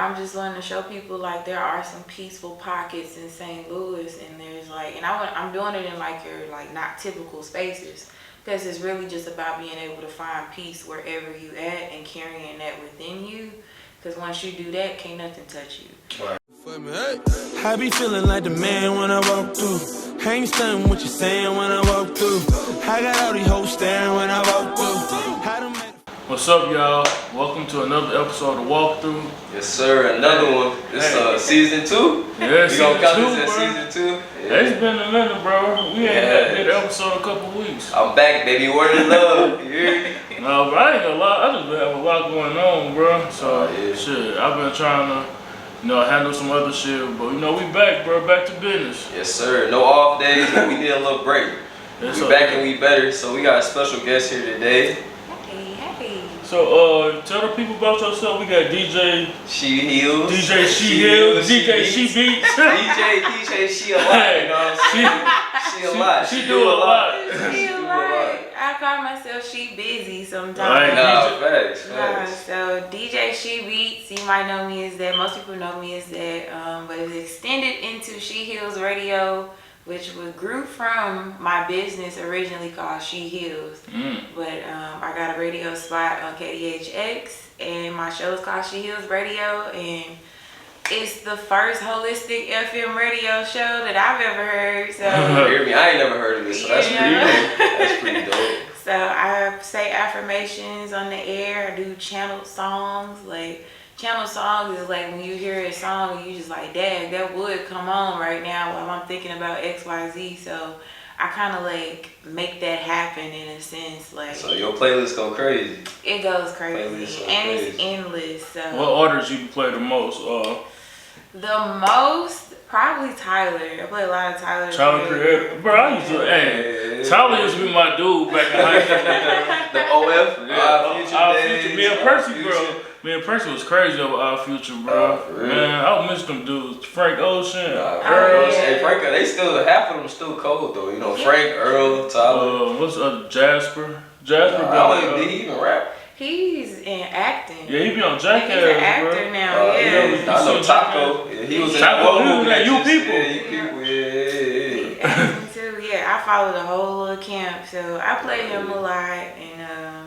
I'm just wanting to show people like there are some peaceful pockets in St. Louis, and there's like, and I'm doing it in like your like not typical spaces, because it's really just about being able to find peace wherever you at and carrying that within you. Because once you do that, can't nothing touch you. Right. I be feeling like the man when I walk through. Ain't stunning what you saying when I walk through. I got all these hoes staring when I walk through. What's up, y'all? Welcome to another episode of Walkthrough. Yes, sir. Another one. This season 2. Yeah, we gonna count this as season 2. Yeah. It's been a minute, bro. We ain't did an episode a couple weeks. I'm back, baby. Word of love. You hear me? No, but I ain't gonna lie. I just been having a lot going on, bro. So shit, I've been trying to, handle some other shit. But we back, bro. Back to business. Yes, sir. No off days, but we need a little break. Yes, we back and we better. So we got a special guest here today. So, tell the people about yourself. We got DJ SheHealz. DJ SheHealz. DJ SheBeatz. DJ She a lot. You know what I'm saying? She a lot. She do a lot. She a lot. I call myself She Busy sometimes. Facts. So DJ SheBeatz, you might know me as that. Most people know me as that. But it's extended into SheHealz Radio, which grew from my business originally called SheHealz. But I got a radio spot on KDHX, and my show is called SheHealz Radio, and it's the first holistic FM radio show that I've ever heard. So hear me? I ain't never heard of this, so that's pretty dope. That's pretty dope. So I say affirmations on the air. I do channeled songs. Like, channel songs is like when you hear a song and you just like, dang, that would come on right now while I'm thinking about XYZ. So I kind of like make that happen in a sense. Like, so your playlist go crazy. It goes crazy, and it's endless. So what artists you play the most? The most, probably Tyler. I play a lot of Tyler. Tyler Creator. Bro, I used to, Tyler used to be my dude back in high school. The OF? Our Future. Me and Percy, bro. Me and Percy was crazy over Our Future, bro. Man, I miss them dudes. Frank Ocean, Earl. Hey, Frank, they still, half of them still cold though. You know, Frank, Earl, Tyler. What's Jasper? Jasper, did he even rap? He's in acting. Yeah, he be on Jackass, He's an actor bro. now, I know Taco. Yeah, he was in Taco, he was at You People. Yeah, You People, yeah. Acting too, yeah. I follow the whole little camp, so I play him a lot. And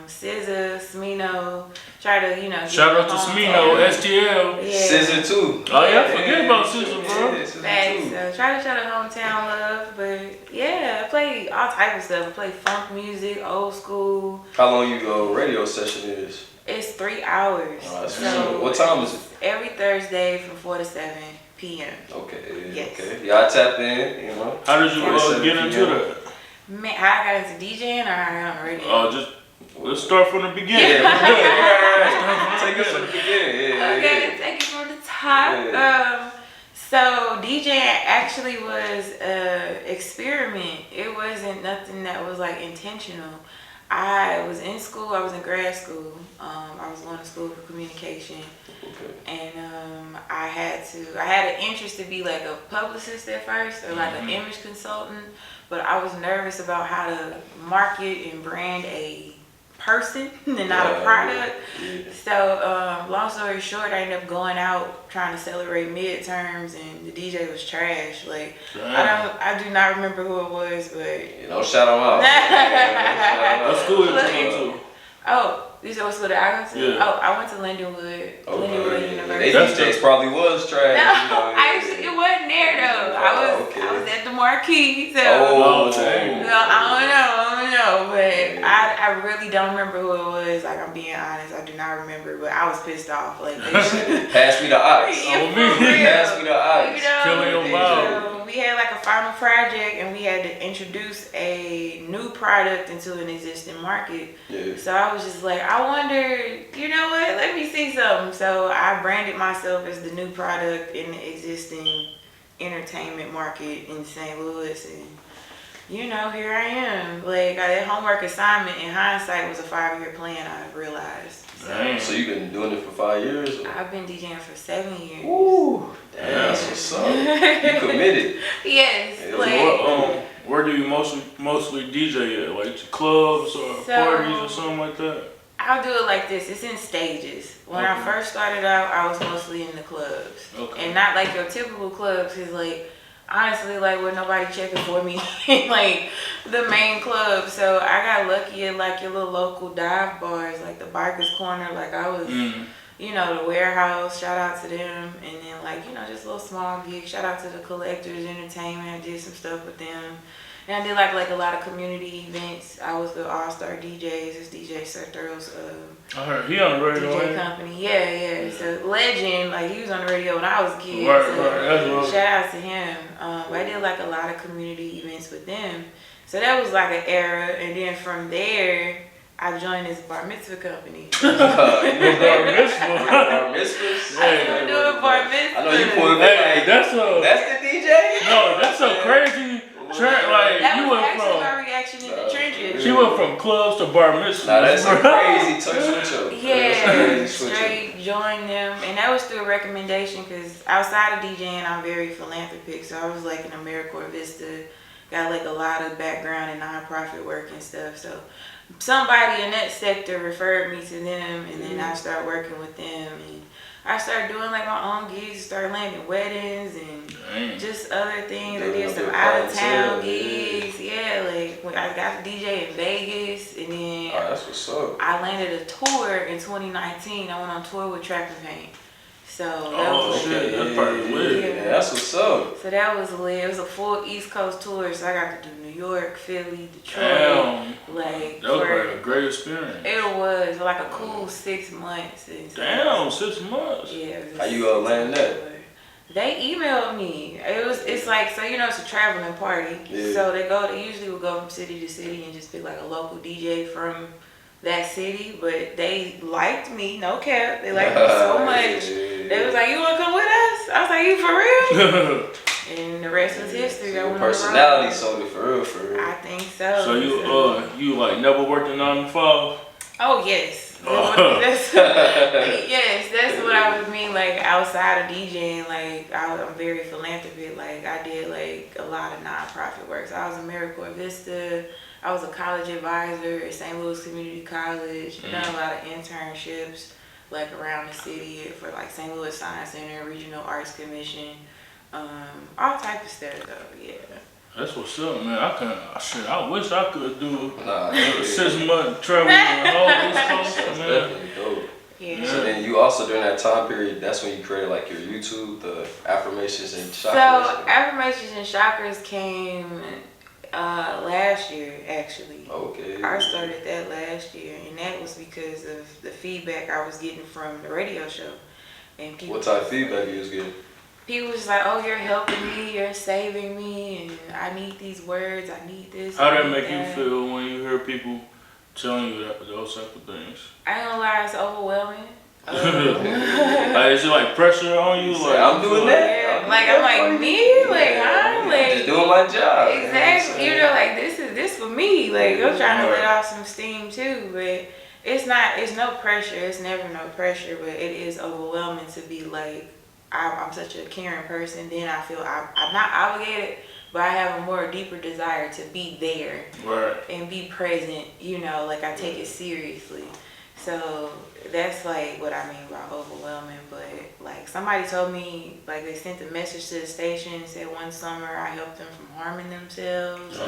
SZA, Smino, try to, shout out to Smino, STL. Yeah. SZA too. Oh yeah, I forget about SZA, bro. Thanks. Try to show the hometown love, but yeah, I play all type of stuff. I play funk music, old school. How long you radio session is? It's 3 hours. So what time is it? Every Thursday from 4 to 7 p.m. Okay. Yes. Okay. Y'all tap in, How did you get into that? Man, how I got into DJing or how I got on the radio? Let's start from the beginning. Take us from the beginning. Okay, take it from the top. Yeah. So DJing actually was an experiment. It wasn't nothing that was like intentional. I was in school. I was in grad school. I was going to school for communication, and I had an interest to be like a publicist at first, or like an image consultant. But I was nervous about how to market and brand a person and not a product. So long story short, I ended up going out trying to celebrate midterms, and the DJ was trash. Like, I do not remember who it was, but don't shout them out. What school did you go to? Oh, you said what school did I go to? Yeah. Oh, I went to Lindenwood. Lindenwood University. They DJs probably was trash. No, it wasn't there though. I was at the Marquee. So dang. I don't know, but I really don't remember who it was. Like, I'm being honest, I do not remember. But I was pissed off. Like, they should pass me the ice. Pass me the ice. Killing your vibe. We had like a final project, and we had to introduce a new product into an existing market. Yeah. So I was just like, I wonder, you know what? Let me see something. So I branded myself as the new product in the existing entertainment market in St. Louis, and here I am. Like, that homework assignment in hindsight was a 5-year plan, I realized. So you've been doing it for 5 years? Or? I've been DJing for 7 years. Ooh, damn, that's what's up. You committed. Yes. Where do you mostly DJ at? Like clubs or parties or something like that? I'll do it like this. It's in stages. When I first started out, I was mostly in the clubs. Okay. And not like your typical clubs, because like, honestly, like, with nobody checking for me, like, the main club. So I got lucky at like your little local dive bars, like the Bikers Corner. Like I was, you know, the Warehouse, shout out to them. And then like, you know, just little small gigs. Shout out to the Collectors Entertainment. I did some stuff with them. And I did like a lot of community events. I was the all-star DJs. It's DJ Serther's I heard he on the radio. DJ company. Yeah. It's a legend. Like he was on the radio when I was a kid. Right. So That's shout out to him. I did like a lot of community events with them. So that was like an era. And then from there, I joined this bar mitzvah company. Bar mitzvah. Bar mitzvahs? I started doing bar mitzvahs. I know you pulled it. Hey, that's the DJ? No, that's a crazy trend. Like That you was went actually from. my reaction in the trenches. She went from clubs to bar mitzvahs. Nah, that's a crazy touch with you. Yeah, straight joined them. And that was through a recommendation because outside of DJing, I'm very philanthropic. So I was like in AmeriCorps Vista, got like a lot of background in nonprofit work and stuff. So somebody in that sector referred me to them, and then I started working with them. And I started doing like my own gigs, started landing weddings and just other things. I did some out of town gigs. Yeah, like when I got to DJ in Vegas, and then that's what's up. I landed a tour in 2019. I went on tour with Trap and Paint. So that was shit, that's probably lit. Yeah, that's what's up. So that was lit. It was a full East Coast tour, so I got to do New York, Philly, Detroit. Damn. Like That was probably a great experience. it was like a cool 6 months. And so, Damn, 6 months. yeah. It was How you land that? They emailed me. It's like, so you know, it's a traveling party. Yeah. So they usually will go from city to city and just pick like a local DJ from that city, but they liked me, no cap. They liked me so much. They was like, "You wanna come with us?" I was like, "You for real?" And the rest was history. I went on the road. Personality sold it for real. I think so. So you like never worked a 9 to 5? Oh yes. That's, yes, that's what I would mean. Like outside of DJing, like I'm very philanthropic. Like I did like a lot of nonprofit work. So I was in AmeriCorps Vista. I was a college advisor at St. Louis Community College. Done a lot of internships like around the city for like St. Louis Science Center, Regional Arts Commission, all type of stuff though. Yeah. That's what's up, man. I wish I could do Nah, 6 month travel in the whole East Coast, That's man. definitely dope. Yeah. So then you also during that time period, that's when you created like your YouTube, the Affirmations and Chakras. So Affirmations and Chakras came last year actually. Okay. I started that last year, and that was because of the feedback I was getting from the radio show. And people, What type of feedback you was getting? people was like, "Oh, you're helping me, you're saving me, and I need these words, I need this." How I that need make you that." feel when you hear people telling you those type of things? I ain't gonna lie, it's overwhelming. Like, is it like pressure on you? Like I'm doing that. Yeah, like I'm like me, like huh, like just doing my job. exactly. You know, like this for me. Like I'm trying to let off some steam too, but it's no pressure. It's never no pressure, but it is overwhelming to be like I'm such a caring person. Then I feel I'm not obligated, but I have a more deeper desire to be there and be present. You know, like I take it seriously. So that's like what I mean by overwhelming. But like somebody told me, like they sent a message to the station and said one summer I helped them from harming themselves.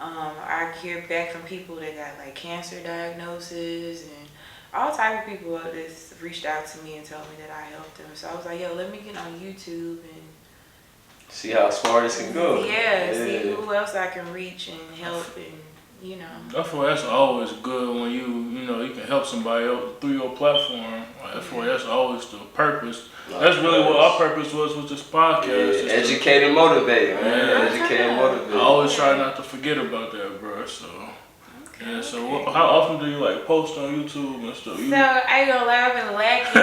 I hear back from people that got like cancer diagnoses and all type of people just reached out to me and told me that I helped them. So I was like, yo, let me get on YouTube and see how far this can go. Yeah, see who else I can reach and help and. You know. I feel that's always good when you can help somebody else through your platform. I feel that's always the purpose. That's really what our purpose was with this podcast. Yeah, educate and motivate, man. Educate and motivate. I always try not to forget about that, bro. So, yeah. So, how often do you like post on YouTube and stuff? So I ain't gonna lie, I've been lacking.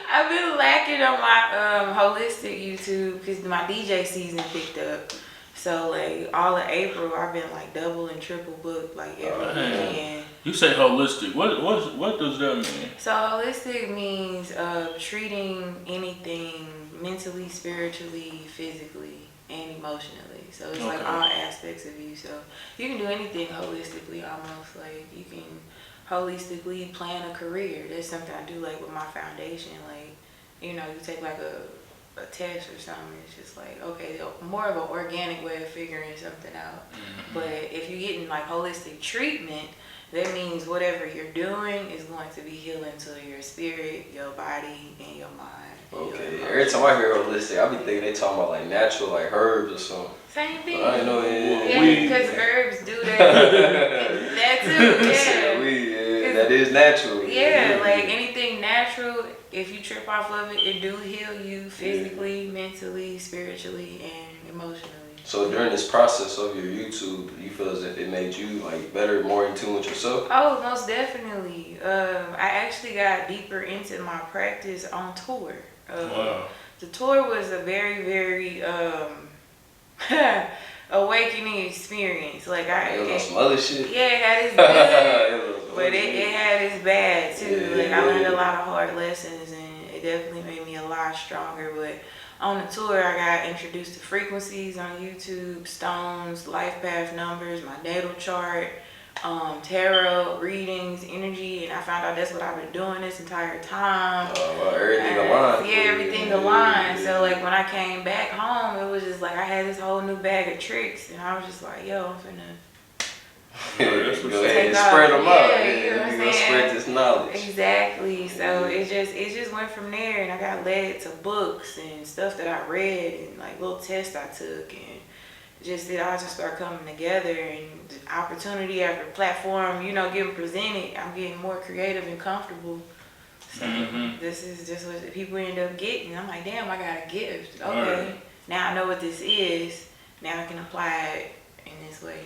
I've been lacking on my holistic YouTube because my DJ season picked up. So like all of April, I've been like double and triple booked like every weekend. You say holistic. What does that mean? So holistic means treating anything mentally, spiritually, physically. and emotionally. So it's like all aspects of you. So you can do anything holistically almost. Like you can holistically plan a career. That's something I do like with my foundation. Like, you know, you take like a test or something. It's just like, okay, more of an organic way of figuring something out. But if you're getting like holistic treatment, that means whatever you're doing is going to be healing to your spirit, your body, and your mind. Okay. Every time I hear holistic, I be thinking they talking about like natural, like herbs or something. Same thing. But I didn't know it. Yeah, because herbs do that. That too. Yeah. That is natural. Yeah, like anything natural, if you trip off of it, it do heal you physically, mentally, spiritually, and emotionally. So during this process of your YouTube, you feel as if it made you like better, more in tune with yourself? Oh, most definitely. I actually got deeper into my practice on tour. Wow. The tour was a very, very awakening experience. Like It was some other shit. Yeah, it had its good, but it had its bad too. Yeah, like I learned a lot of hard lessons, and it definitely made me a lot stronger. But on the tour, I got introduced to frequencies on YouTube, stones, life path numbers, my natal chart, tarot readings, energy, and I found out that's what I've been doing this entire time. Everything aligned. Yeah, everything aligned. So like when I came back home, it was just like I had this whole new bag of tricks, and I was just like, yo, I'm finna Go ahead and spread them out. Yeah, you know what I'm gonna saying? spread this knowledge. Exactly. So it just went from there, and I got led to books and stuff that I read and like little tests I took, and it all just started coming together, and the opportunity after platform, you know, getting presented, I'm getting more creative and comfortable. So this is just what people end up getting. I'm like, damn, I got a gift. Okay, now I know what this is. Now I can apply it in this way.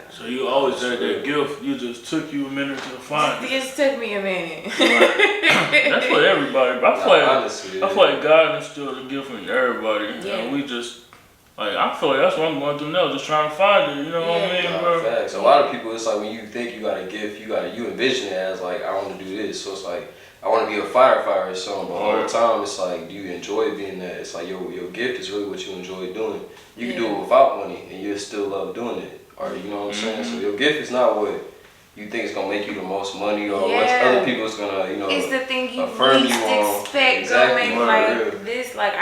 So you always had that gift. You just took you a minute to find It it. just took me a minute. That's what everybody. I feel like God instilled a gift in everybody. Yeah. And we just like I feel like that's what I'm going through now, just trying to find it. You know what I mean, bro? Facts. A lot of people, it's like when you think you got a gift, you envision it as like I want to do this. So it's like I want to be a firefighter or something. But all the time, it's like, do you enjoy being that? It's like your gift is really what you enjoy doing. You can do it without money, and you still love doing it. Or you know what I'm saying? So your gift is not what you think is gonna make you the most money, or what other people is gonna, you know, it's the thing you affirm least you on. expect. Exactly. Go make like this. Like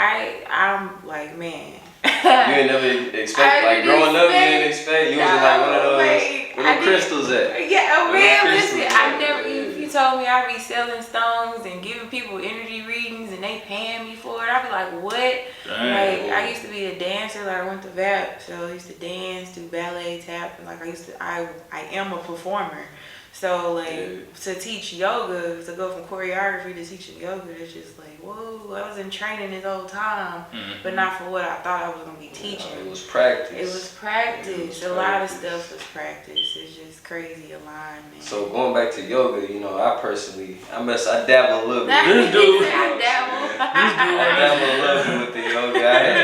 I'm like, man. You ain't never expect, like growing up, you didn't expect. You was like one of those, where the crystals at? Yeah, man, listen, I never, Yeah. if you told me I'd be selling stones and giving people energy readings and they paying me for it, I'd be like, what? Dang. Like, I used to be a dancer, like I went to VAP, so I used to dance, do ballet, tap, and like I am a performer. So like to teach yoga, to go from choreography to teaching yoga, it's just like, whoa, I was in training this whole time, but not for what I thought I was gonna be teaching. It was practice. It was practice. A lot of stuff was practice. It's just crazy alignment. So going back to yoga, you know, I dabble a little bit. This dude, I dabble. I dabble a little bit with the yoga.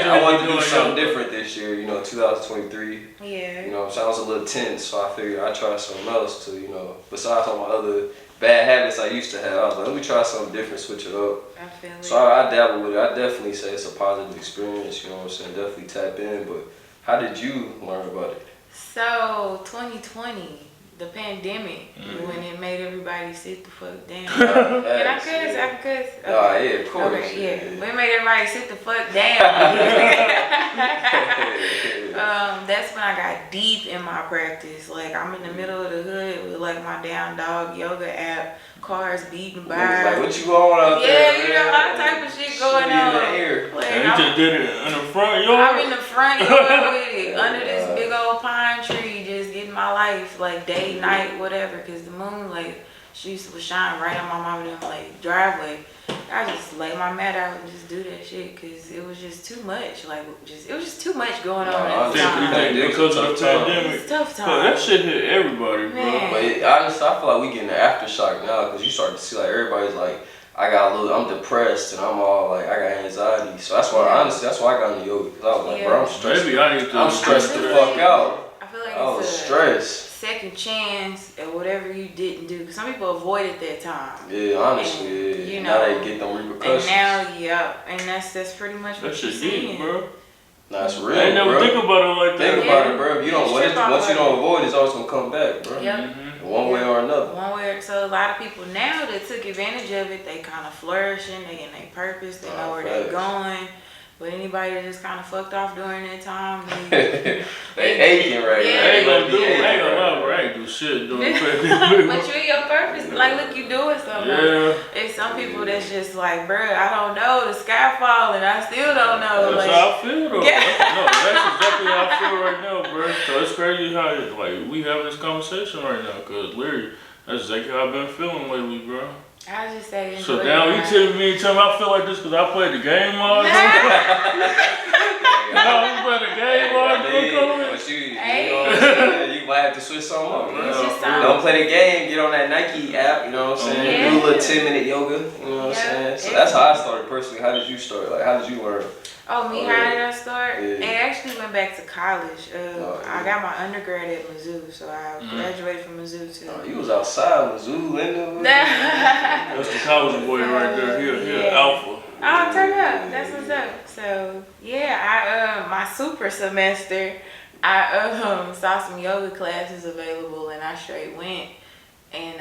I wanted to do something different this year, you know, 2023. Yeah. You know what I'm saying? I was a little tense, so I figured I'd try something else to, you know, besides all my other bad habits I used to have. I was like, let me try something different, switch it up. I feel it. So I dabble with it. I definitely say it's a positive experience, you know what I'm saying? Definitely tap in, but how did you learn about it? So 2020, the pandemic, when it made everybody sit the fuck down. Can I cuss? I can cuss? Okay. Yeah, of course. Okay, yeah. When it made everybody sit the fuck down. That's when I got deep in my practice. Like I'm in the middle of the hood with like my down dog yoga app, cars beating by. Like what you on out there? Yeah, you know, all type of shit going on. Like, you just did it in the front yard? I'm in the front yard with it, under this big old pine tree, just getting my life, like day, night, whatever, because the moon, like, she used to shine right on my mama and them, like, driveway. I just lay my mat out and just do that shit, because it was just too much, like, it was just too much going on at the time. Because of the pandemic. It's tough time. But that shit hit everybody, bro. Man. But honestly, I feel like we getting the aftershock now, because you start to see, like, everybody's like, I'm depressed and I'm all like, I got anxiety. So that's why, honestly, that's why I got into yoga. Because I was like, bro, I'm stressed. Maybe I need to. I'm stressed the fuck out. I feel like I was it's a stressed. second chance at whatever you didn't do. Because some people avoided that time. Yeah, honestly, And, yeah. you Now know, they get them repercussions. And now, yeah, and that's pretty much what That you're shit seeing. deep, bro. Nah, it's real, I ain't never bro. think about it like that. Think about it, bro. If you don't, once you don't avoid, it's always gonna come back, bro. Yep. One way or another. One way. So a lot of people now that took advantage of it, they kind of flourishing. They in their purpose. They know where they're going. But anybody that just kind of fucked off during that time, they aching right now. I ain't gonna lie, bro. I ain't do shit during pregnant. But you in your purpose, like, look, you doing something. Yeah. It's some people that's just like, bruh, I don't know, the sky falling, I still don't know. That's like, how I feel though. Yeah. No, that's exactly how I feel right now, bro. So it's crazy how like we having this conversation right now, cause literally that's exactly how I've been feeling lately, bro. I just say enjoy. So now you tell me I feel like this because I played the game all day. I played the game all day. But you might have to switch something up, bro. Don't play the game. Get on that Nike app. You know what I'm saying? Yeah. Do a little 10-minute yoga. You know what I'm saying? So that's how I started personally. How did you start? Like, how did you learn? Oh, me, how did I start? Yeah. It actually went back to college. I got my undergrad at Mizzou, so I graduated from Mizzou too. Oh, you was outside, Mizzou, Linda. That's the college boy right there. He alpha. Oh, turn up. That's what's up. So yeah, I my super semester, I saw some yoga classes available, and I straight went, and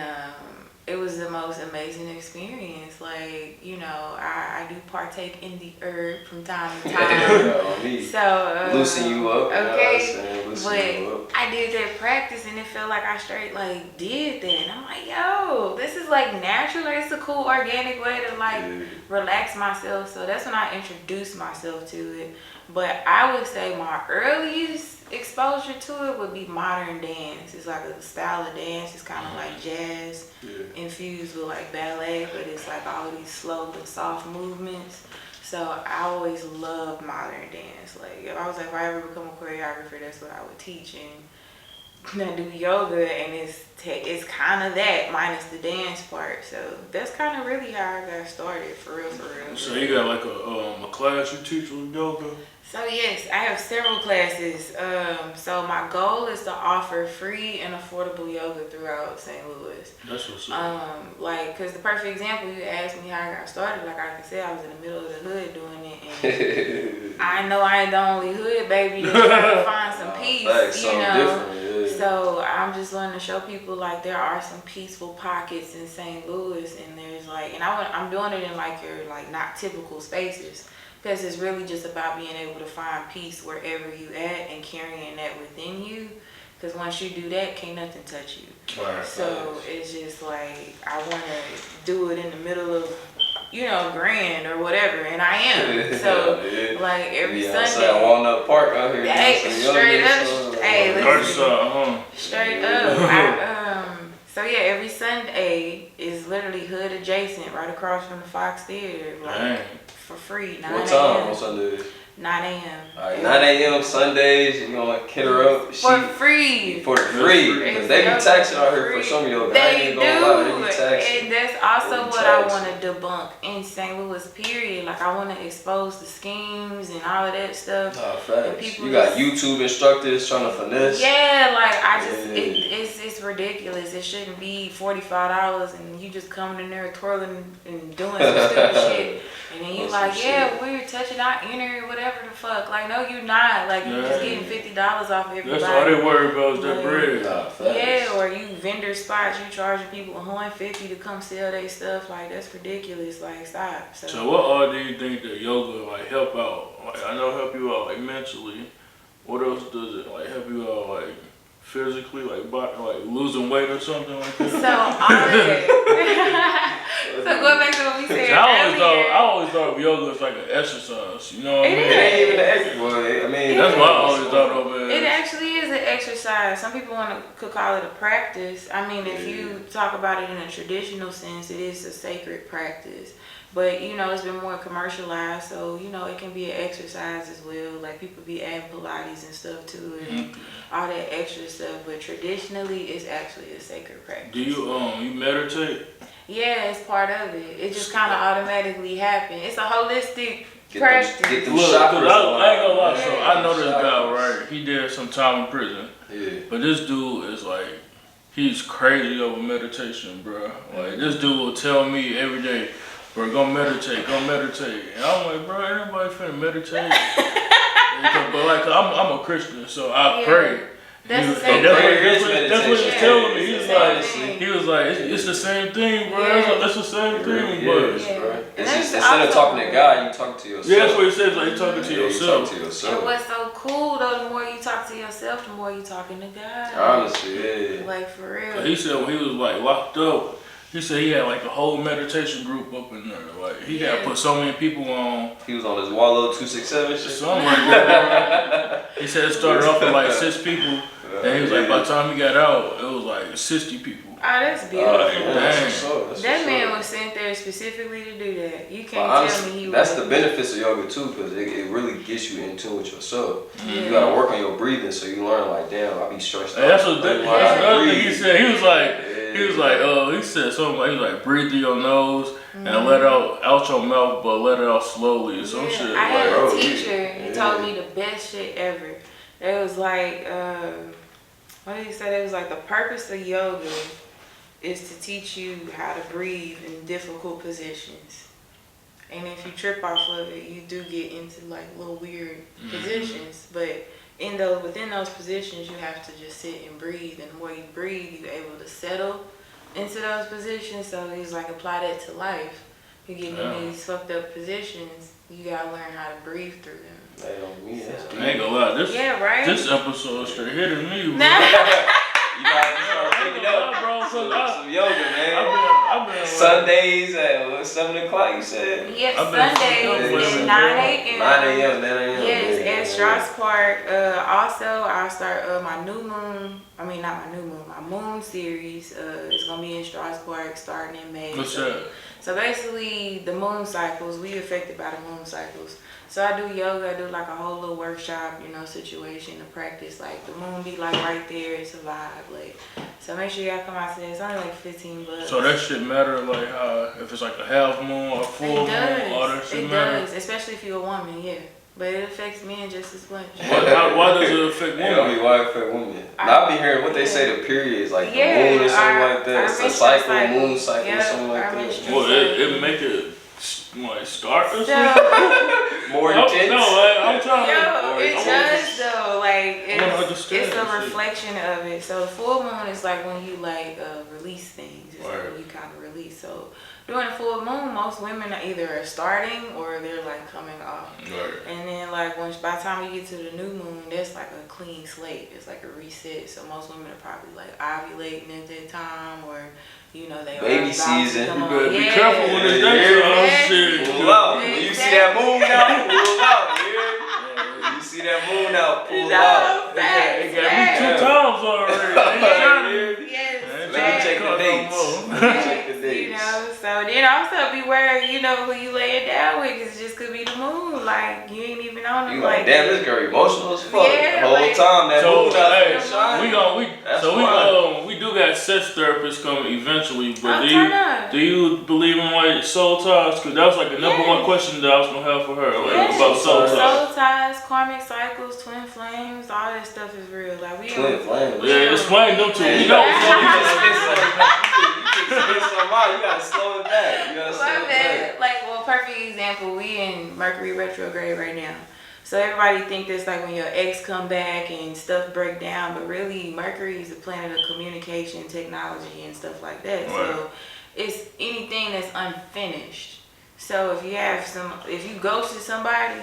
it was the most amazing experience. Like, you know, I do partake in the herb from time to time. So loosen you up. Okay, but I did that practice, and it felt like I straight like did that. And I'm like, yo, this is like natural. Like, it's a cool organic way to like relax myself. So that's when I introduced myself to it. But I would say my earliest exposure to it would be modern dance. It's like a style of dance. It's kind of like jazz infused with like ballet, but it's like all these slow but soft movements. So I always loved modern dance. Like, if I ever become a choreographer, that's what I would teach. And I do yoga, and it's kind of that minus the dance part. So that's kind of really how I got started, for real. So you got like a class you teach with yoga? So yes, I have several classes. So my goal is to offer free and affordable yoga throughout St. Louis. That's what's up. Like, cause the perfect example, you asked me how I got started. Like I said, I was in the middle of the hood doing it, and I know I ain't the only hood baby that's trying to find some peace, you know. So I'm just wanting to show people like there are some peaceful pockets in St. Louis, and there's like, and I'm doing it in like your like not typical spaces. Because it's really just about being able to find peace wherever you at and carrying that within you. Because once you do that, can't nothing touch you. Right. So it's just like, I want to do it in the middle of, you know, Grand or whatever, and I am. So like every Sunday. Walnut Park out here. Hey, straight up. Hey, listen. Straight up. So yeah, every Sunday is literally hood adjacent, right across from the Fox Theater. Like, for free. 9 a.m. What time on Sundays? 9 a.m. Alright, 9 a.m. Sundays, you gonna kid her up. For free. For free. Because they be taxing out here for some of your guys. They do. And that's also what I want to debunk in St. Louis, period. Like, I want to expose the schemes and all of that stuff. Nah, facts. You got YouTube instructors trying to finesse. Yeah, like, I just, it's ridiculous. It shouldn't be $45 and you just coming in there twirling and doing some stupid shit. And then you like, yeah, we're touching our inner, whatever the fuck. Like, no, you're not. Like, you're just getting $50 off everybody. That's all they worry about is that bread. Yeah, or you vendor spots, you charging people $150 to come sell their stuff. Like, that's ridiculous. Like, stop. So what all do you think that yoga like help out? Like, I know help you out like mentally. What else does it like help you out like physically, like losing weight or something like that? So all of it. So going back to what we said I always thought yoga was like an exercise. You know what I mean? It ain't even an exercise. I mean, that's what I always thought of it. It actually is an exercise. Some people could call it a practice. I mean, if you talk about it in a traditional sense, it is a sacred practice. But, you know, it's been more commercialized, so, you know, it can be an exercise as well. Like, people be adding Pilates and stuff to it, and all that extra stuff. But traditionally, it's actually a sacred practice. Do you meditate? Yeah, it's part of it. It just kind of automatically happens. It's a holistic practice. Get them Look, chakras. I ain't gonna lie, so I know this guy, right? He did some time in prison. Yeah. But this dude is like, he's crazy over meditation, bro. Like, this dude will tell me every day, bro, go meditate. And I'm like, bro, ain't nobody finna meditate. Because but like I'm a Christian, so I pray. That's the And same that's thing. what he was telling me. It's He was like, it's the same thing, bro. Yeah. It's the same thing, Yeah, but bro. And It's just that's instead of also- talking to God, you talk to yourself. yeah, that's what he says. Like you talking to Yeah, you yourself. talk to And yourself. what's so cool though, the more you talk to yourself, the more you talking to God. Honestly, yeah. Like for real. He said when he was like locked up, he said he had like a whole meditation group up in there. Like he had put so many people on. He was on his Wallow 267 shit. Something like that. He said it started off with like 6 people. And he was like, by the time he got out, it was like 60 people. Oh, that's beautiful. Dang. That man was sent there specifically to do that. You can't Honestly, tell me he that's was. the benefits of yoga too, because it really gets you in tune with yourself. Yeah. You gotta work on your breathing, so you learn like, damn, I be stressed out. And that's what Learn how that's to another thing breathe. he said. He said something like, he was like, breathe through your nose and let it out your mouth, but let it out slowly or some Yeah, shit. I had Bro, a teacher. He yeah. told me the best shit ever. It was like, what did he say? It was like the purpose of yoga is to teach you how to breathe in difficult positions. And if you trip off of it, you do get into like little weird positions. But within those positions, you have to just sit and breathe. And the more you breathe, you're able to settle into those positions. So he's like, apply that to life. You get in these fucked up positions, you gotta learn how to breathe through them. Hey, on me, that's I ain't gonna lie, this Right? episode straight hitting me, bro. You gotta start picking up bro, some yoga, man. I've been like, Sundays at 7 o'clock, you said? Yes, I've been Sundays fucked up, at 9 a.m. 9 a.m., 9 a.m. Yes, yeah, at Strauss Park. Also, I'll start my new moon. I mean, not my new moon. My moon series. It's gonna be in Strauss Park starting in May. what's that? So basically, the moon cycles. We affected by the moon cycles. So I do yoga. I do like a whole little workshop, situation to practice. Like the moon be like right there. It's a vibe. Like, so make sure y'all come out to that. It's only like $15. So that shit matter, like if it's like a half moon or full moon, all that shit It matter. does, especially if you're a woman. Yeah, but it affects men just as much. Why does it affect Yeah, I women? mean, why affect women? Now, I be hearing what they say the periods, like the moon or something like that. It's a menstrual cycle, moon cycle, Yep, something like our that. menstrual Well, it make it like start or something? More No, intense. I'm trying to. Yo, it does though. Like I wanna understand it's a that shit. reflection of it. So the full moon is like when you release things. It's like Right. when you kind of release. So during the full moon, most women are either starting or they're like coming off. Right. And then like by the time you get to the new moon, that's like a clean slate. It's like a reset. So most women are probably like ovulating at that time, or they Baby are about season. to come You on. better be Yeah. careful when it's that shit. Pull out. When you see that moon out, pull out. When you see that moon out, pull out. It got me 2 times already. Yes, Let me check the dates. Let me check the dates. So then also beware, who you lay it down with, cause it just could be the moon. Like you ain't even on it. You like, damn, this girl emotional as fuck. Yeah, The whole like- time that So moon out hey, there shining. we do got sex therapists coming eventually, but Oh, turn up. do you believe in like soul ties? Cause that was like the number one question that I was gonna have for her, like about soul ties. Soul ties, karmic cycles, twin flames, all that stuff is real. Like we Twin flames. Yeah, explain them to me. You gotta slow it back. You gotta slow it back. Perfect example, we in Mercury retrograde right now. So everybody think that's like when your ex come back and stuff break down, but really Mercury is the planet of communication, technology, and stuff like that. Right. So it's anything that's unfinished. So if you ghosted somebody,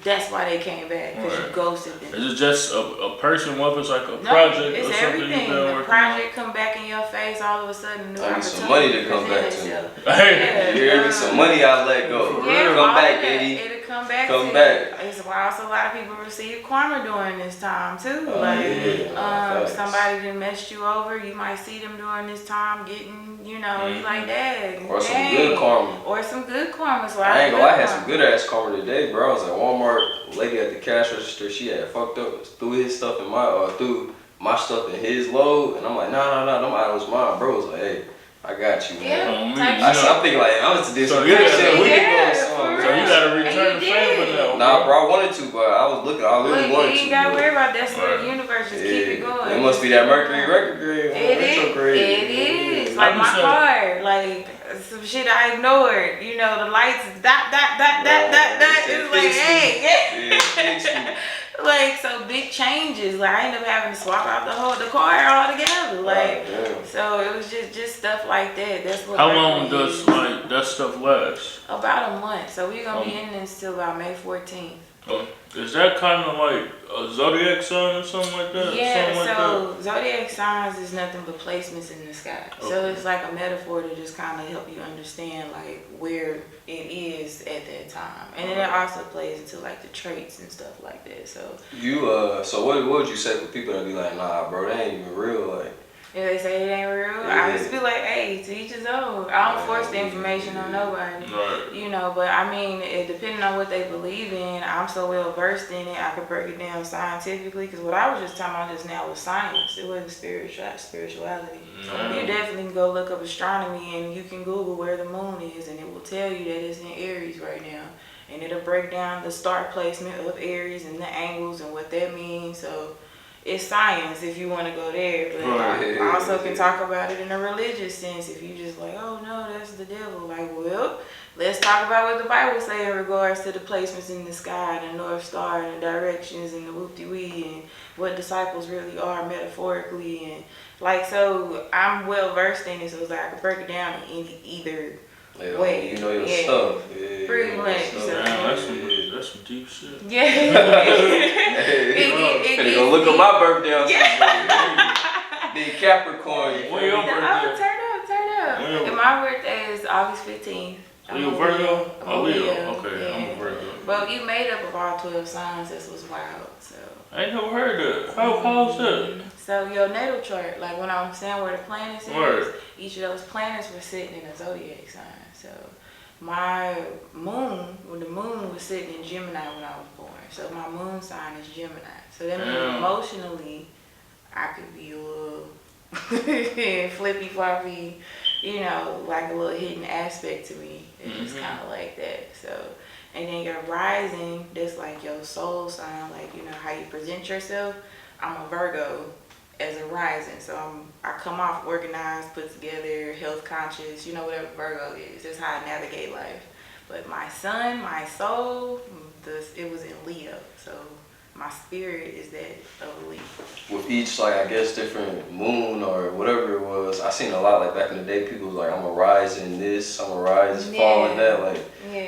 that's why they came back, because you ghosted them. Is it just a person, whether it's like a No, project it's or something everything. you've been The working on? project come back in your face all of a sudden. I need some money to come back to me. Hey, You hear me? Some money I let go. Yeah, Come all back, of that. baby. It'll come back. Come to back. You. It's why also a lot of people receive karma during this time too. Facts. Somebody that messed you over, you might see them during this time getting, you like that. Or some good karma. Or some good karma. So I ain't gonna lie, I had some good ass karma today, bro. I was at Walmart, lady at the cash register, she had fucked up, threw his stuff in threw my stuff in his load, and I'm like, nah, them items mine, bro. Was like, hey, I got you, man. I'm thinking like, I'm just do some good shit. We can go so you gotta return the favor now. Nah, bro, I wanted to, but I was looking, I really wanted to. You ain't gotta worry about that. So the universe just keep it going. It must be that Mercury retrograde. It is. Like my car, like some shit I ignored. The lights dot. It's like, hey. Like, so big changes. Like, I ended up having to swap out the car altogether. Like, so it was just stuff like that. That's what. How long does like that stuff last? About a month. So we're gonna be in this till about May 14th. Is that kind of like a zodiac sign or something like that? Yeah, something so like zodiac signs is nothing but placements in the sky. So it's like a metaphor to just kind of help you understand like where it is at that time. And then it also plays into like the traits and stuff like that. So so what would you say for people that be like, nah, bro, that ain't even real? Like, if they say it ain't real, I just be like, hey, to each his own. I don't force the information on nobody. Right. You know, but I mean, depending on what they believe in, I'm so well versed in it, I could break it down scientifically. Because what I was just talking about just now was science. It wasn't spirituality. You definitely can go look up astronomy and you can Google where the moon is and it will tell you that it's in Aries right now. And it'll break down the star placement of Aries and the angles and what that means. So it's science if you want to go there, but I also can talk about it in a religious sense. If you just like, oh no, that's the devil. Like, well, let's talk about what the Bible say in regards to the placements in the sky, and the North Star, and the directions, and the whoop-de-wee, and what disciples really are metaphorically, and like, so I'm well versed in it. So it's like I can break it down in either way. You know your stuff. Pretty much. So, that's some deep shit. Yeah. Finna go look at my birthday on the Capricorn. When your birthday? Turn up. My birthday is August 15th. Are you a Virgo? I'm Leo. Leo. Okay, Yeah. I'm a Virgo. But you made up of all 12 signs. That's what's wild. So. I ain't never heard that. How's that? So your natal chart, like when I'm saying where the planets is, each of those planets were sitting in a zodiac sign. So my moon, when the moon was sitting in Gemini when I was born. So my moon sign is Gemini. So that means emotionally, I could be a little flippy floppy, you know, like a little hidden aspect to me. It's just kind of like that. So, and then your rising, that's like your soul sign, like, you know, how you present yourself. I'm a Virgo as a rising. So I come off organized, put together, health conscious, you know, whatever Virgo is. That's how I navigate life. But my sun, my soul, it was in Leo. So my spirit is that of Leo. With each, like, I guess, different moon or whatever it was, I seen a lot, like, back in the day, people was like, I'm a rise in this, I'm a rise fall in that, like,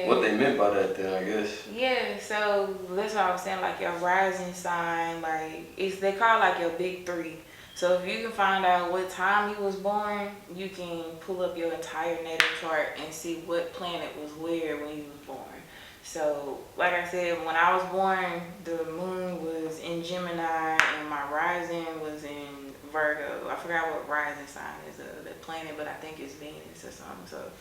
what they meant by that then, I guess. Yeah, so that's what I was saying, like, your rising sign, like, they call like your big three. So if you can find out what time you was born, you can pull up your entire natal chart and see what planet was where when you was born. So, like I said, when I was born, the moon was in Gemini and my rising was in Virgo. I forgot what rising sign is the planet, but I think it's Venus or something. So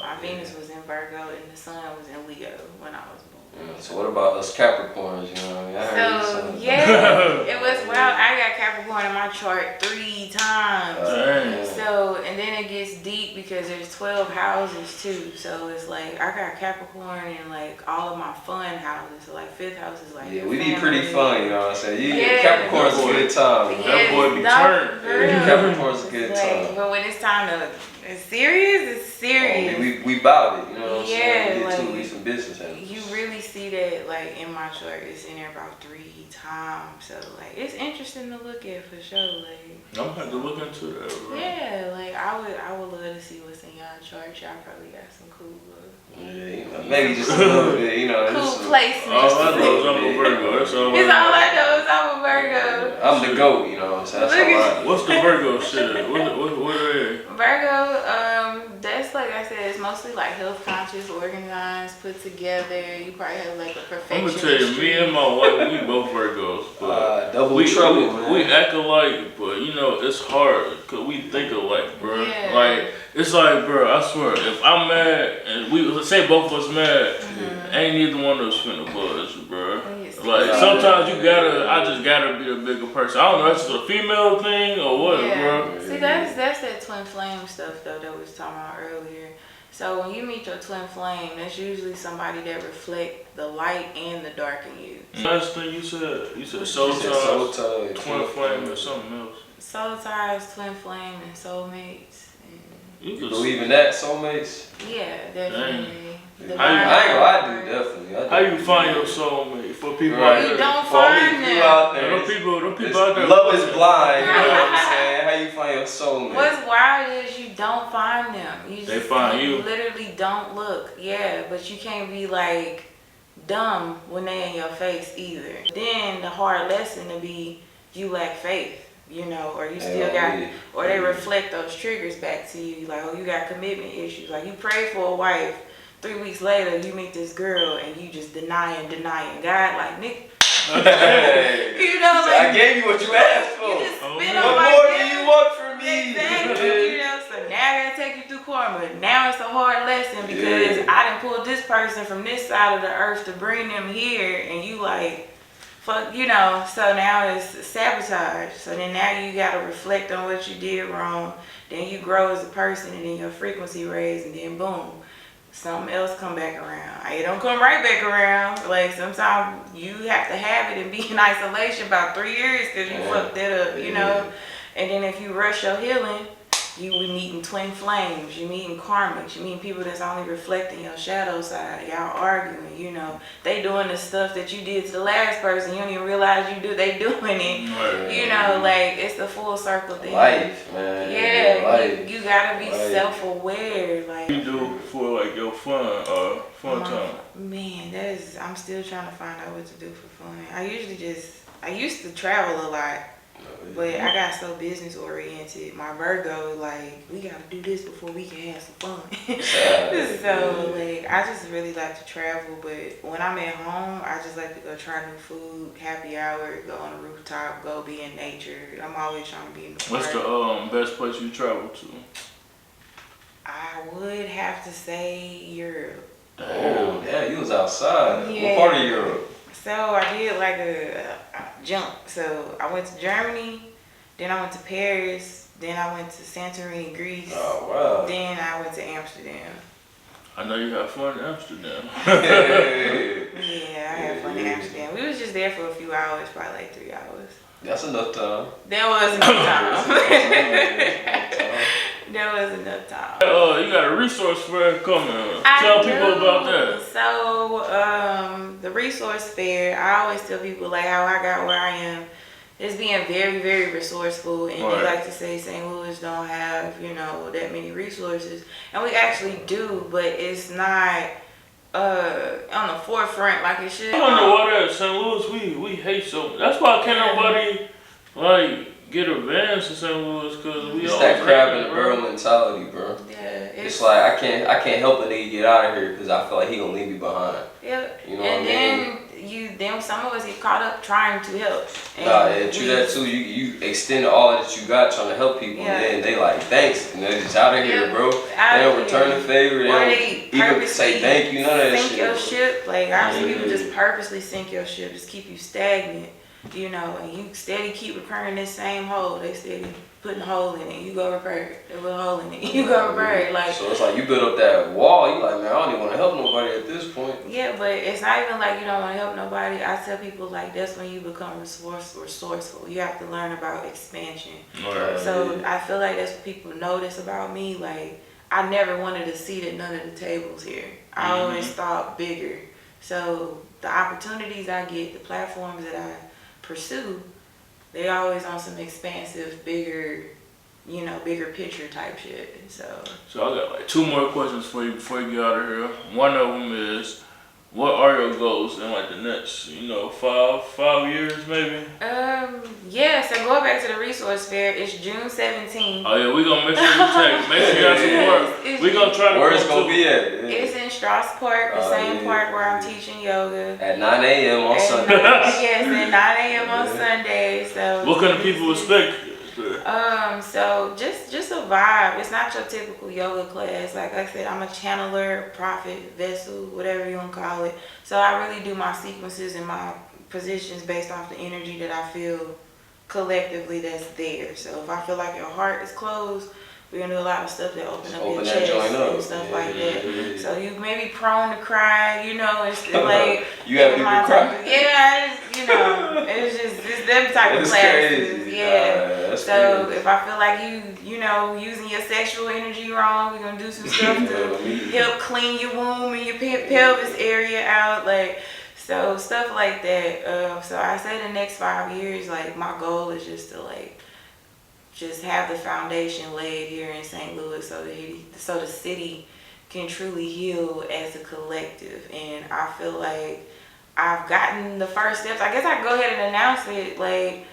my Venus was in Virgo and the sun was in Leo when I was born. So what about us Capricorns, you know what I mean? So, yeah, it was wild. I got Capricorn in my chart 3 times. So, and then it gets deep because there's 12 houses too. So it's like, I got Capricorn in like all of my fun houses. So like 5th house is like, we be pretty fun, you know what I'm saying? Capricorn's a good time. That boy be turned. Capricorn's a good time. But when it's time to, it's serious, it's serious. We bout it, you know what I'm saying? Yeah, We get some business in it. You really see that like in my chart, it's in there about 3 times. So like it's interesting to look at for sure. Like I'm gonna have to look into that. Bro. Yeah, like I would love to see what's in y'all chart. Y'all probably got some cool yeah, you know, maybe just a little bit, you know. Cool placements. All I know is I'm a Virgo. That's all It's all I know is I'm a Virgo. I'm the GOAT, you know what I'm saying? That's all I know. What's the Virgo shit? What are they? Virgo, that's like I said, it's mostly like health conscious, organized, put together. You probably have like a perfectionist. I'm gonna tell you, me and my wife, we both Virgos, but double trouble, man. We act alike, but you know it's hard because we think alike, bro. Yeah. Like it's like, bro, I swear, if I'm mad and let's say both of us mad, ain't neither one of us finna buzz, bro. Like sometimes I just gotta be a bigger person. I don't know, that's just a female thing or what, bro. See, that's that twin flame stuff though that we was talking about earlier. So when you meet your twin flame, that's usually somebody that reflect the light and the dark in you. Last thing you said soul ties, twin flame, or something else. Soul ties, twin flame, and soulmates. You believe in that, soulmates? Yeah, definitely. I do definitely. How you find your soulmate? For for people Right. out You there. don't For all find you them. out there. Them people out there. Love is blind. You know what I'm saying? How you find your soulmate? What's wild is you don't find them. They find you. Literally don't look. Yeah, but you can't be like dumb when they in your face either. Then the hard lesson to be you lack faith, you know, or you still got, or they reflect those triggers back to you. Like, oh, you got commitment issues. Like, you pray for a wife. 3 weeks later, you meet this girl and you just denying God, like, Nick. Hey. You know, like, I gave you what you asked for. you just spit What on my more do gift. you want from me? Exactly. You know, so now I gotta take you through karma. Now it's a hard lesson because I done pulled this person from this side of the earth to bring them here, and you like, fuck, you know. So now it's sabotage. So then now you gotta reflect on what you did wrong. Then you grow as a person, and then your frequency raise, and then boom, something else come back around. It don't come right back around. Like, sometimes you have to have it and be in isolation about 3 years because you fucked that up, you know. And then if you rush your healing, you be meeting twin flames, you meeting karmics, you meeting people that's only reflecting your shadow side. Y'all arguing, you know. They doing the stuff that you did to the last person. You don't even realize they doing it. You know, like, it's the full circle thing. Life, man. Yeah, Life. you gotta be self-aware. Like, You do for like your fun time. Man, I'm still trying to find out what to do for fun. I used to travel a lot. But I got so business oriented. My Virgo, like, we gotta do this before we can have some fun. So, like, I just really like to travel. But when I'm at home, I just like to go try new food, happy hour, go on the rooftop, go be in nature. I'm always trying to be in the park. What's the best place you travel to? I would have to say Europe. Oh, yeah, you was outside. Yeah. What part of Europe? So I did like a jump. So I went to Germany, then I went to Paris, then I went to Santorini, Greece. Oh, wow. Then I went to Amsterdam. I know you had fun in Amsterdam. Yeah, I had fun in Amsterdam. We was just there for a few hours, probably like 3 hours. That's enough time. There was enough time. There was enough time. You got a resource fair coming. Tell people about that. So, the resource fair, I always tell people like how I got where I am is being very, very resourcul. And we like to say St. Louis don't have, you know, that many resources. And we actually do, but it's not on the forefront like it should. I wonder why that St. Louis we hate so. That's why can't nobody like get advanced in St. Louis because we It's all that crab in the barrel mentality, bro. Yeah, it's like I can't help a nigga get out of here because I feel like he gonna leave me behind. Yep. You know and what I mean? then some of us get caught up trying to help. And Nah, yeah, true that too. You extend all that you got trying to help people, Yeah. and then they like thanks, and they're just out of here, bro. Out They of don't return here. the favor. They Or don't they even purposely say thank you. None of that sink shit. your bro. ship. Like, I've seen people just purposely sink your ship, just keep you stagnant, you know, and you steady keep repairing this same hole. They steady putting a hole in it. You go repair it. They put a hole in it. You go repair it. Like, So it's like you build up that wall. You like, man, I don't even want to help nobody at this point. yeah, but it's not even like you don't want to help nobody. I tell people like that's when you become resourceful. You have to learn about expansion. So I feel like that's what people notice about me. Like, I never wanted a seat at none of the tables here. I always thought bigger. So the opportunities I get, the platforms that I pursue, they always on some expansive, bigger, you know, bigger picture type shit. So I got like 2 more questions for you before you get out of here. One of them is, what are your goals in like the next, you know, 5 years maybe? yeah, so going back to the resource fair, it's June 17th. Oh yeah, we gonna make sure you check. Make sure you got support. We gonna try to Where go it's gonna to. be at? Yeah. It's in Strauss Park, the same park where I'm teaching yoga. At 9 a.m. on Sunday. Yes, at 9 a.m. on Sunday. So What can the people expect? so just a vibe. It's not your typical yoga class. Like I said, I'm a channeler, prophet, vessel, whatever you want to call it. So I really do my sequences and my positions based off the energy that I feel collectively that's there. So if I feel like your heart is closed, we're gonna do a lot of stuff that open up your chest and stuff like that. So you may be prone to cry, you know, it's like you have people cry. Yeah, you know, it's them type of classes. Crazy. Yeah. So crazy. if I feel like you know, using your sexual energy wrong, we're gonna do some stuff to help clean your womb and your pelvis area out, like. So stuff like that. So I say the next 5 years, like my goal is just to like just have the foundation laid here in St. Louis, so the city can truly heal as a collective. And I feel like I've gotten the first steps. I guess I can go ahead and announce it. Like,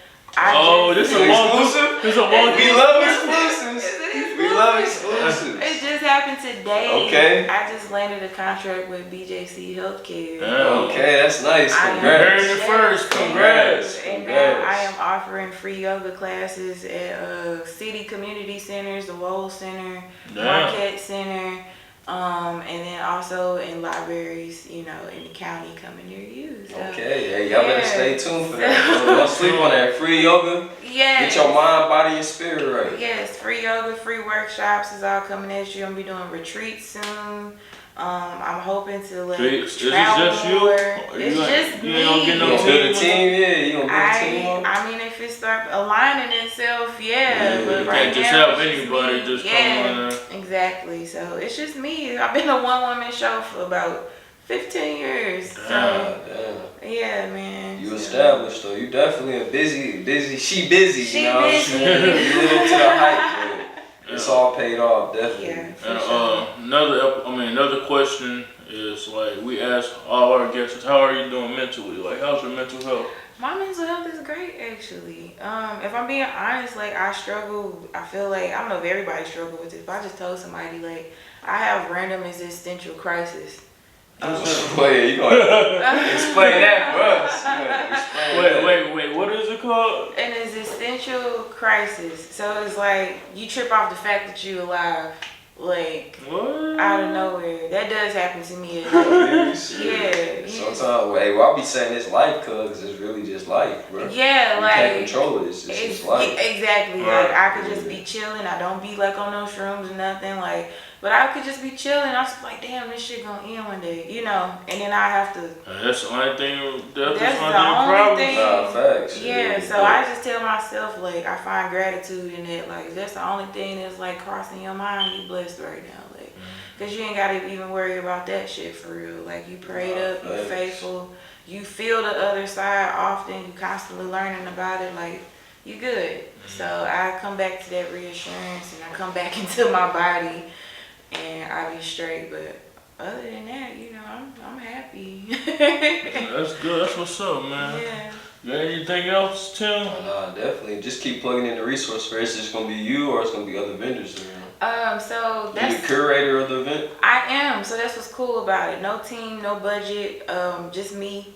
this is a exclusive. This is a We love exclusives. We love exclusives. It just happened today. Okay. I just landed a contract with BJC Healthcare. Okay, that's nice. Congrats. Heard it first. Congrats. And now I am offering free yoga classes at city community centers, the Wohl Center, Marquette Center, and then also in libraries, in the county coming near you. So, okay, hey, y'all better stay tuned for that. Don't sleep on that. Free yoga. Yes. Get your mind, body, and spirit right. Yes, free yoga, free workshops is all coming at you. I'm gonna be doing retreats soon. I'm hoping to Is it travel just you? more. It's just me. You ain't gonna get no You gonna build a team? Yeah, you gonna build a team? I mean, if it start aligning itself, but You right can't just now, help it's just anybody me. just come in there. Exactly. So it's just me. I've been a one-woman show for about 15 years. Damn. Yeah, man. You established though. You definitely a busy. She busy. She you know what I'm busy. saying? You live up to the hype, but it's all paid off, definitely. Yeah, for And sure. another question is like we ask all our guests, how are you doing mentally? Like, how's your mental health? My mental health is great, actually. If I'm being honest, like I struggle. I feel like I don't know if everybody struggle with it. But I just told somebody like I have random existential crisis. Wait, you gonna explain that for us? Wait, what is it called? An existential crisis. So it's like you trip off the fact that you're alive, like What? out of nowhere. That does happen to me. Yeah. Sometimes, I'll be saying it's life, cause it's really just life, bro. Yeah, you like can't control it. It's just life. Exactly. Right. Like I could just be chilling. I don't be like on no shrooms or nothing. Like, but I could just be chilling. I was like, damn, this shit gonna end one day, And then I have to. That's the only thing. That's That's the the only problem. thing. Nah, facts. Yeah, so I just tell myself like I find gratitude in it. Like that's the only thing that's like crossing your mind. You blessed right now, like, cause you ain't gotta even worry about that shit for real. Like you prayed up, you faithful, you feel the other side often. You constantly learning about it. Like you good. So I come back to that reassurance and I come back into my body, and I be straight. But other than that, I'm happy. That's good. That's what's up, man. Yeah. You got anything else, Tim? Nah, definitely. Just keep plugging in the resource for it. It's just gonna be you, or it's gonna be other vendors. So You that's the curator of the event. I am. So that's what's cool about it. No team, no budget, just me.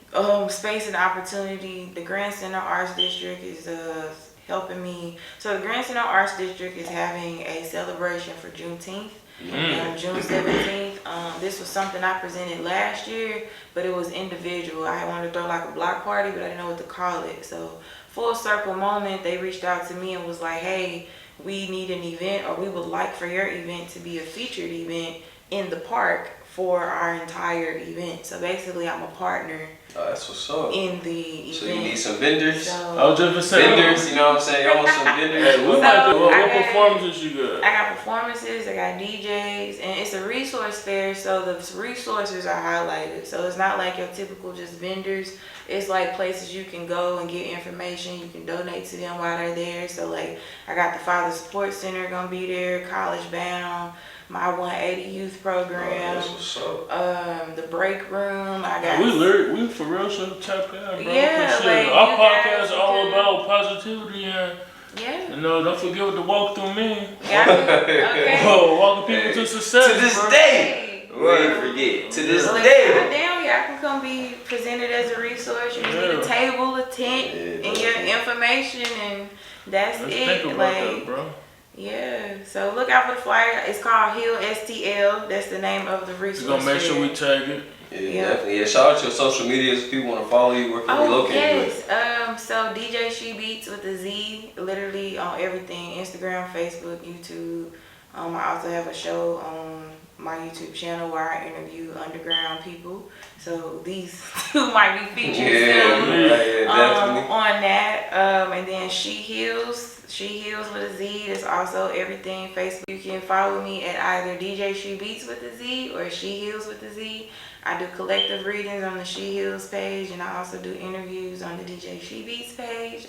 Space and opportunity. The Grand Center Arts District is helping me. So the Grand Center Arts District is having a celebration for Juneteenth. June 17th. This was something I presented last year, but it was individual. I wanted to throw like a block party, but I didn't know what to call it. So full circle moment, they reached out to me and was like, hey, we need an event, or we would like for your event to be a featured event in the park for our entire event. So basically I'm a partner That's what's up. in the event. So you need some vendors? I was just saying. Vendors, you know what I'm saying? Y'all want some vendors? Hey, what performances you got? I got performances, I got DJs, and it's a resource fair, so the resources are highlighted. So it's not like your typical just vendors. It's like places you can go and get information. You can donate to them while they're there. So like I got the Father Support Center gonna be there, College Bound, my 180 youth program, that's what's up. the break room. I got We for real should tap in, bro. Yeah, like, our you podcast guys is all can- about positivity and don't forget what the walk through mean. Okay. Whoa, walking people to success. To this bro. day, we ain't forget. To this Like, day. goddamn, I can come be presented as a resource. You just need a table, a tent, and your information, and that's Let's it. think about that, bro. Yeah. So look out for the flyer. It's called Heal STL. That's the name of the resource. We're gonna make sure we tag it. Yeah, definitely. Yeah, shout out to your social medias if people want to follow you. Where can we locate you? Yes. So djshebeatz with a Z, literally on everything: Instagram, Facebook, YouTube. I also have a show on my YouTube channel where I interview underground people. So these two might be featured soon Definitely. on that. And then SheHealz, SheHealz with a Z. That's also everything. Facebook. You can follow me at either djshebeatz with a Z or SheHealz with a Z. I do collective readings on the SheHealz page, and I also do interviews on the djshebeatz page.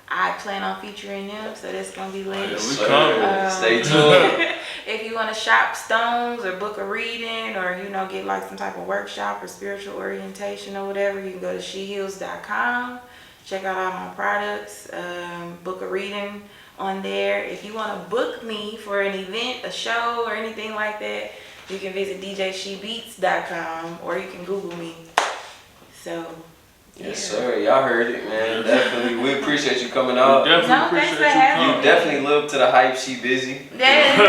I plan on featuring them, so that's gonna be lit. Stay tuned. If you want to shop stones or book a reading, or get like some type of workshop or spiritual orientation or whatever, you can go to SheHealz.com. Check out all my products. Book a reading on there. If you want to book me for an event, a show, or anything like that, you can visit djshebeatz.com, or you can Google me. So. Yes, sir. Y'all heard it, man. Definitely. We appreciate you coming out. We definitely appreciate you coming. You definitely live to the hype. She busy. Yeah. You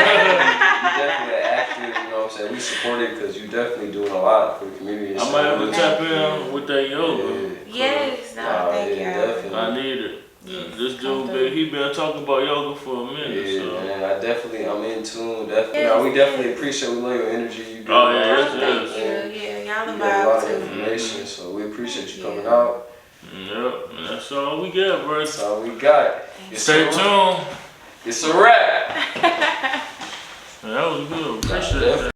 definitely active. You know what I'm saying? We support it because you definitely doing a lot for the community. I might have to tap in with that yoga. Yes. No, thank you. Definitely. I need it. Yes, this dude, he been talking about yoga for a minute. Yeah, so. man. I'm in tune. Definitely. Yes, we definitely appreciate. We love your energy. You do. Oh, yeah, Thank you. Yeah, y'all You got a lot the of vibe too. information, so we appreciate you coming out. Yep, that's all we got, bro. That's all we got. Stay tuned. It's a wrap. That was good. Appreciate it.